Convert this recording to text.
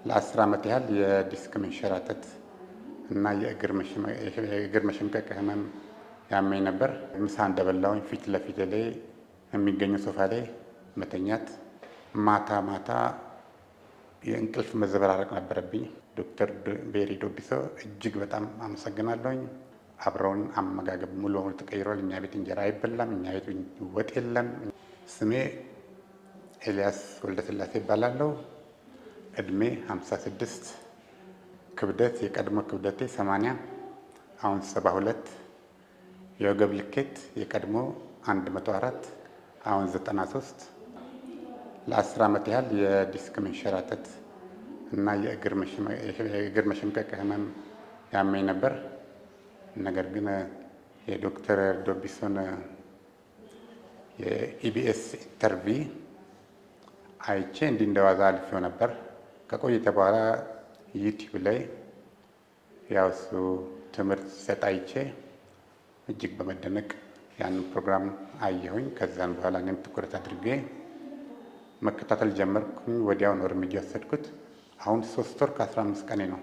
ለ10 ዓመት ያህል የዲስክ መንሸራተት እና የእግር መሸምቀቅ ህመም ያመኝ ነበር። ምሳ እንደበላሁኝ ፊት ለፊት ላይ የሚገኘው ሶፋ ላይ መተኛት፣ ማታ ማታ የእንቅልፍ መዘበራረቅ ነበረብኝ። ዶክተር ቤሪ ዶቢሶ እጅግ በጣም አመሰግናለሁኝ። አብረውን አመጋገብ ሙሉ በሙሉ ተቀይሯል። እኛ ቤት እንጀራ አይበላም፣ እኛ ቤት ወጥ የለም። ስሜ ኤልያስ ወልደስላሴ ይባላለሁ። እድሜ 56፣ ክብደት የቀድሞ ክብደቴ 80፣ አሁን 72፣ የወገብ ልኬት የቀድሞ 104፣ አሁን 93። ለ10 ዓመት ያህል የዲስክ መንሸራተት እና የእግር መሸምቀቅ ህመም ያመኝ ነበር። ነገር ግን የዶክተር ዶቢሶን የኢቢኤስ ኢንተርቪ አይቼ እንዲህ እንደዋዛ አልፌው ነበር። ከቆይተ በኋላ ዩቲዩብ ላይ ያው እሱ ትምህርት ሲሰጥ አይቼ እጅግ በመደነቅ ያንን ፕሮግራም አየሁኝ። ከዛን በኋላ እኔም ትኩረት አድርጌ መከታተል ጀመርኩኝ። ወዲያውን እርምጃ ወሰድኩት። አሁን 3 ወር ከ15 ቀኔ ነው።